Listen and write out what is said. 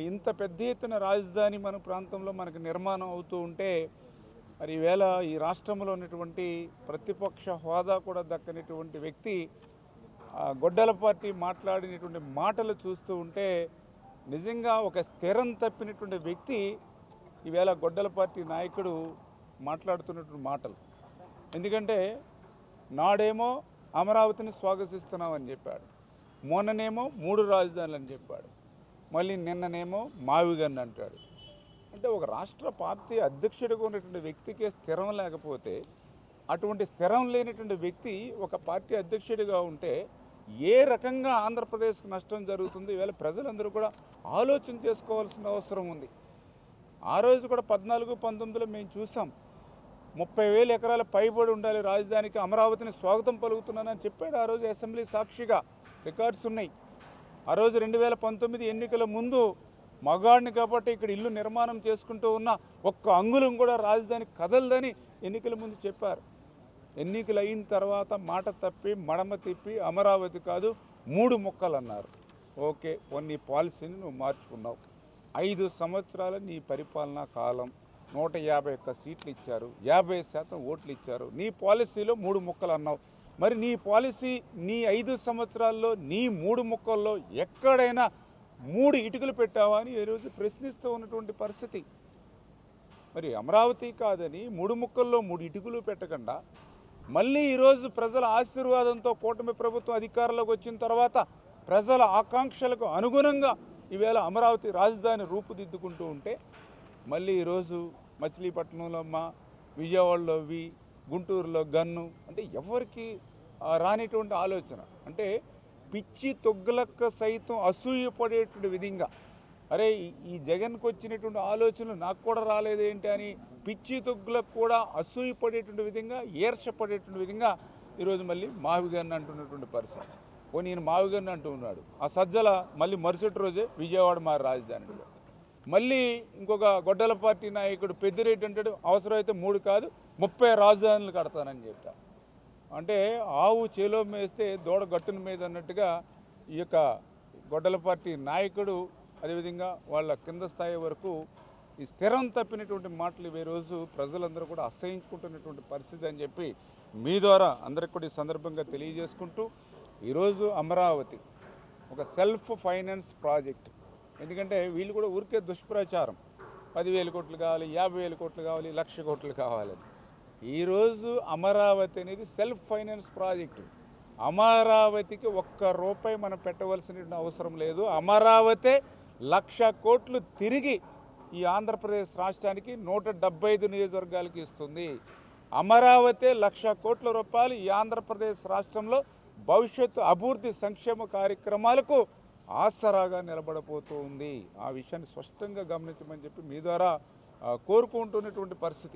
ఇంత పెద్ద ఎత్తున రాజధాని మన ప్రాంతంలో మనకు నిర్మాణం అవుతూ ఉంటే మరి ఈవేళ ఈ రాష్ట్రంలో ఉన్నటువంటి ప్రతిపక్ష హోదా కూడా దక్కనటువంటి వ్యక్తి గొడ్డల పార్టీ మాట్లాడినటువంటి మాటలు చూస్తూ ఉంటే నిజంగా ఒక స్థిరం తప్పినటువంటి వ్యక్తి ఈవేళ గొడ్డల పార్టీ నాయకుడు మాట్లాడుతున్నటువంటి మాటలు. ఎందుకంటే నాడేమో అమరావతిని స్వాగతిస్తున్నామని చెప్పాడు, మొన్ననేమో 3 రాజధానులు అని చెప్పాడు, మళ్ళీ నిన్ననేమో మావిగన్ అంటాడు. అంటే ఒక రాష్ట్ర పార్టీ అధ్యక్షుడిగా ఉన్నటువంటి వ్యక్తికి స్థిరం లేకపోతే, అటువంటి స్థిరం లేనటువంటి వ్యక్తి ఒక పార్టీ అధ్యక్షుడిగా ఉంటే ఏ రకంగా ఆంధ్రప్రదేశ్కి నష్టం జరుగుతుంది ఈవేళ ప్రజలందరూ కూడా ఆలోచన చేసుకోవాల్సిన అవసరం ఉంది. ఆ రోజు కూడా 14-19లో మేము చూసాం, 30,000 ఎకరాల పైబడి ఉండాలి రాజధానికి, అమరావతిని స్వాగతం పలుకుతున్నానని చెప్పాడు. ఆ రోజు అసెంబ్లీ సాక్షిగా రికార్డ్స్ ఉన్నాయి. ఆ రోజు 2019 ఎన్నికల ముందు మగాడిని కాబట్టి ఇక్కడ ఇల్లు నిర్మాణం చేసుకుంటూ ఉన్న ఒక్క అంగుళం కూడా రాజధాని కదలదని ఎన్నికల ముందు చెప్పారు. ఎన్నికలు అయిన తర్వాత మాట తప్పి మడమ తిప్పి అమరావతి కాదు 3 ముక్కలు అన్నారు. ఓకే, నీ పాలసీని నువ్వు మార్చుకున్నావు. 5 సంవత్సరాల నీ పరిపాలనా కాలం, 151 సీట్లు ఇచ్చారు, 50% ఓట్లు ఇచ్చారు. నీ పాలసీలో 3 ముక్కలు అన్నావు. మరి నీ పాలసీ నీ 5 సంవత్సరాల్లో నీ 3 ముక్కల్లో ఎక్కడైనా 3 ఇటుకలు పెట్టావా అని ఈరోజు ప్రశ్నిస్తూ ఉన్నటువంటి పరిస్థితి. మరి అమరావతి కాదని 3 ముక్కల్లో 3 ఇటుకలు పెట్టకుండా మళ్ళీ ఈరోజు ప్రజల ఆశీర్వాదంతో కూటమి ప్రభుత్వం అధికారంలోకి వచ్చిన తర్వాత ప్రజల ఆకాంక్షలకు అనుగుణంగా ఈవేళ అమరావతి రాజధాని రూపుదిద్దుకుంటూ ఉంటే మళ్ళీ ఈరోజు మచిలీపట్నంలో విజయవాడలో గుంటూరులో గన్ను అంటే ఎవరికి రానిటువంటి ఆలోచన. అంటే పిచ్చి తొగ్గులక్క సైతం అసూయపడేటువంటి విధంగా, అరే ఈ జగన్కి వచ్చినటువంటి ఆలోచనలు నాకు కూడా రాలేదేంటి అని పిచ్చి తొగ్గులకు కూడా అసూయపడేటువంటి విధంగా, ఈర్షపడేటువంటి విధంగా ఈరోజు మళ్ళీ మావిగన్ను అంటున్నటువంటి పరిస్థితి. నేను మావిగన్ను అంటూ ఉన్నాడు. ఆ సజ్జల మళ్ళీ మరుసటి రోజే విజయవాడ మారి రాజధానిలో మళ్ళీ ఇంకొక గొడ్డల పార్టీ నాయకుడు పెద్దిరెడ్డి అంటాడు, అవసరమైతే 3 కాదు 30 రాజధానులు కడతానని చెప్పా. అంటే ఆవు చేలో మేస్తే దూడ గట్టున మీద అన్నట్టుగా ఈ యొక్క గొడ్డల పార్టీ నాయకుడు, అదేవిధంగా వాళ్ళ కింద స్థాయి వరకు ఈ స్థిరం తప్పినటువంటి మాటలు ఈ రోజు ప్రజలందరూ కూడా అసహించుకుంటున్నటువంటి పరిస్థితి అని చెప్పి మీ ద్వారా అందరికి కూడా ఈ సందర్భంగా తెలియజేసుకుంటూ, ఈరోజు అమరావతి ఒక సెల్ఫ్ ఫైనాన్స్ ప్రాజెక్ట్. ఎందుకంటే వీళ్ళు కూడా ఊరికే దుష్ప్రచారం, 10,000 కోట్లు కావాలి, 50,000 కోట్లు కావాలి, 1,00,000 కోట్లు కావాలని. ఈరోజు అమరావతి అనేది సెల్ఫ్ ఫైనాన్స్ ప్రాజెక్టు. అమరావతికి ₹1 మనం పెట్టవలసిన అవసరం లేదు. అమరావతి 1,00,000 కోట్లు తిరిగి ఈ ఆంధ్రప్రదేశ్ రాష్ట్రానికి 175 నియోజకవర్గాలకి ఇస్తుంది. అమరావతి 1,00,000 కోట్ల రూపాయలు ఈ ఆంధ్రప్రదేశ్ రాష్ట్రంలో భవిష్యత్తు అభివృద్ధి సంక్షేమ కార్యక్రమాలకు ఆసరాగా నిలబడబోతూ ఉంది. ఆ విషయాన్ని స్పష్టంగా గమనించమని చెప్పి మీ ద్వారా కోరుకుంటున్నటువంటి పరిస్థితి.